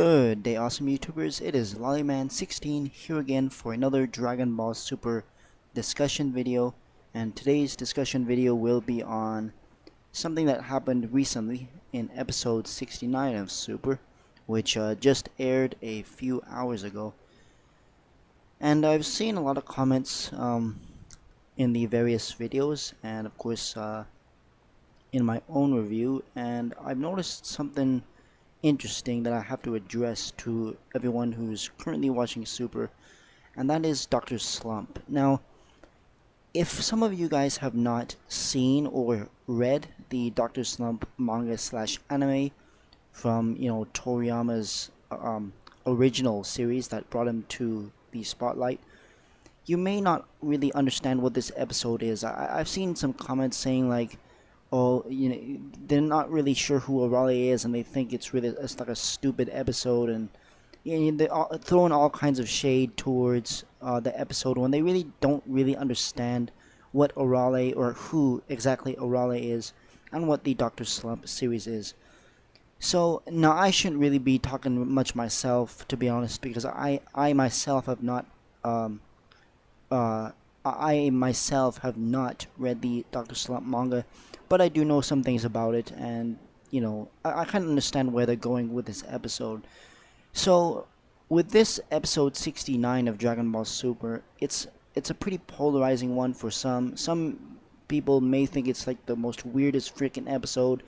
Good day, awesome YouTubers. It is Lollyman16 here again for another Dragon Ball Super discussion video. And today's discussion video will be on something that happened recently in episode 69 of Super, which just aired a few hours ago. And I've seen a lot of comments in the various videos, and of course in my own review, and I've noticed something interesting that I have to address to everyone who's currently watching Super, and that is Dr. Slump. Now, if some of you guys have not seen or read the Dr. Slump manga slash anime from, Toriyama's original series that brought him to the spotlight, you may not really understand what this episode is. I've seen some comments saying like, oh, they're not really sure who Arale is, and they think it's like a stupid episode, and they're throwing all kinds of shade towards the episode when they really don't really understand what Arale or who exactly Arale is and what the Dr. Slump series is. So now I shouldn't really be talking much myself, to be honest, because I myself have not read the Dr. Slump manga, but I do know some things about it, and I kind of understand where they're going with this episode. So with this episode 69 of Dragon Ball Super, it's a pretty polarizing one for some. Some people may think it's like the most weirdest freaking episode,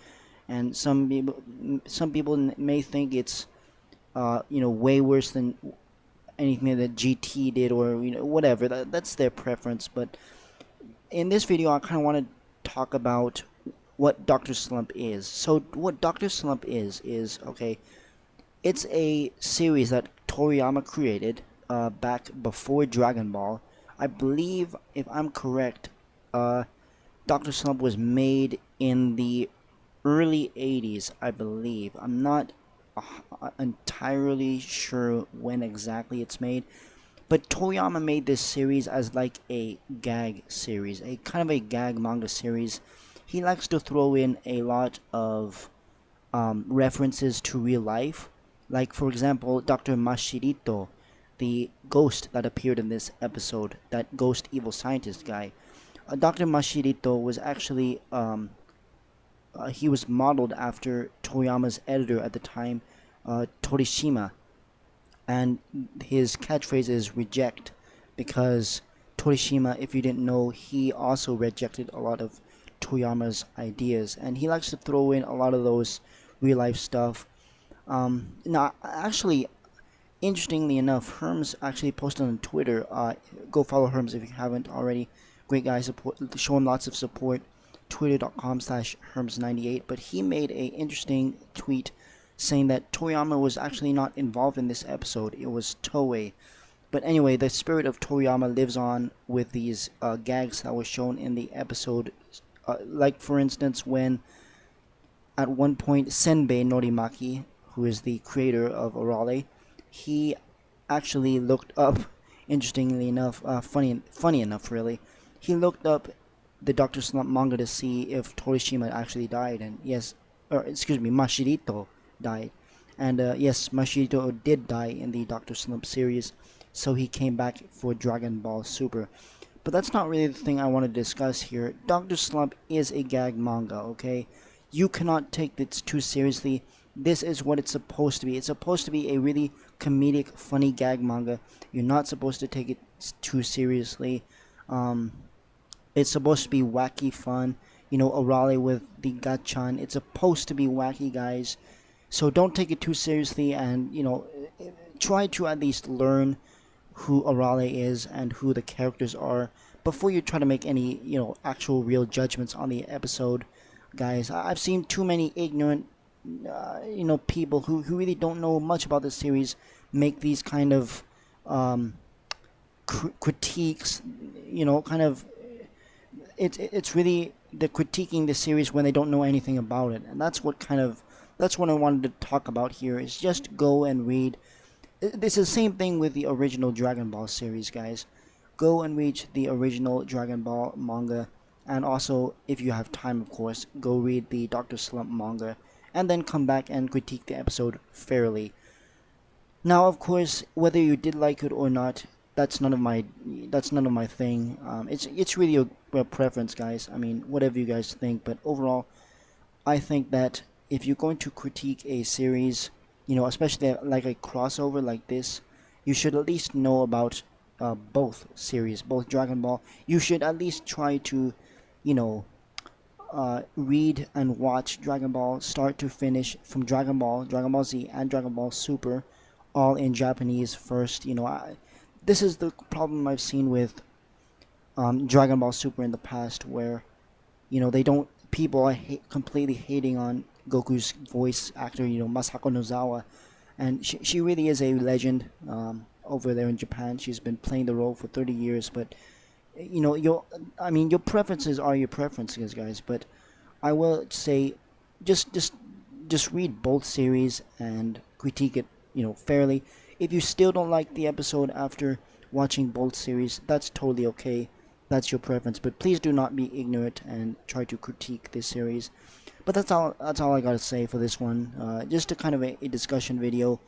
and some people may think it's way worse than anything that GT did, or whatever. That's their preference. But in this video, I kind of want to talk about what Dr. Slump is. So what Dr. Slump is okay, it's a series that Toriyama created back before Dragon Ball. I believe, if I'm correct, Dr. Slump was made in the early 80s, I believe. I'm not entirely sure when exactly it's made, but Toriyama made this series as like a gag series, a kind of a gag manga series. He likes to throw in a lot of references to real life, like for example Dr. Mashirito, the ghost that appeared in this episode, that ghost evil scientist guy. Dr. Mashirito was actually he was modeled after Toriyama's editor at the time, Torishima, and his catchphrase is reject, because Torishima, if you didn't know, he also rejected a lot of Toriyama's ideas, and he likes to throw in a lot of those real life stuff. Now, actually, interestingly enough, Herms actually posted on Twitter. Go follow Herms if you haven't already. Great guy, show him lots of support. Twitter.com/Herms98. But he made a interesting tweet saying that Toriyama was actually not involved in this episode. It was Toei. But anyway, the spirit of Toriyama lives on with these gags that were shown in the episode. Like, for instance, when at one point Senbei Norimaki, who is the creator of Arale, he actually looked up, interestingly enough, funny enough really, he looked up the Dr. Slump manga to see if Torishima actually died, and yes, or excuse me, Mashirito died. And yes, Mashirito did die in the Dr. Slump series, so he came back for Dragon Ball Super. But that's not really the thing I want to discuss here. Dr. Slump is a gag manga, okay? You cannot take this too seriously. This is what it's supposed to be. It's supposed to be a really comedic, funny gag manga. You're not supposed to take it too seriously. It's supposed to be wacky fun. Arale with the gachan. It's supposed to be wacky, guys. So don't take it too seriously, and, try to at least learn who Arale is and who the characters are before you try to make any, actual real judgments on the episode, guys. I've seen too many ignorant, people who really don't know much about the series make these kind of critiques, kind of. It's really, they're critiquing the series when they don't know anything about it, and that's what I wanted to talk about here, is just go and read. This is the same thing with the original Dragon Ball series, guys. Go and read the original Dragon Ball manga, and also, if you have time, of course, go read the Dr. Slump manga, and then come back and critique the episode fairly. Now, of course, whether you did like it or not, that's none of my thing. It's really a preference, guys. I mean, whatever you guys think, but overall, I think that if you're going to critique a series, especially like a crossover like this, you should at least know about both series, both Dragon Ball. You should at least try to, you know, read and watch Dragon Ball start to finish, from Dragon Ball, Dragon Ball Z, and Dragon Ball Super, all in Japanese first. This is the problem I've seen with Dragon Ball Super in the past, where they don't. People are completely hating on Goku's voice actor, Masako Nozawa, and she really is a legend over there in Japan. She's been playing the role for 30 years, but your preferences are your preferences, guys. But I will say, just read both series and critique it, fairly. If you still don't like the episode after watching both series, that's totally okay. That's your preference, but please do not be ignorant and try to critique this series. But that's all I gotta say for this one. Just a kind of a discussion video.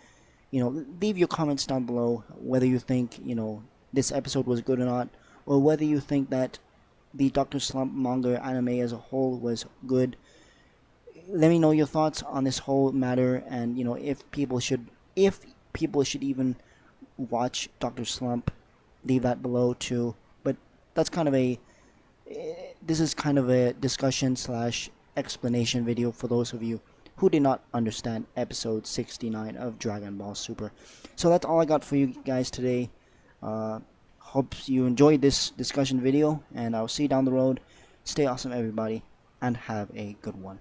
Leave your comments down below whether you think this episode was good or not, or whether you think that the Dr. Slump manga anime as a whole was good. Let me know your thoughts on this whole matter, and if people should even watch Dr. Slump. Leave that below too. But that's this is kind of a discussion / explanation video for those of you who did not understand episode 69 of Dragon Ball Super. So that's all I got for you guys today. Hope you enjoyed this discussion video, and I'll see you down the road. Stay awesome, everybody, and have a good one.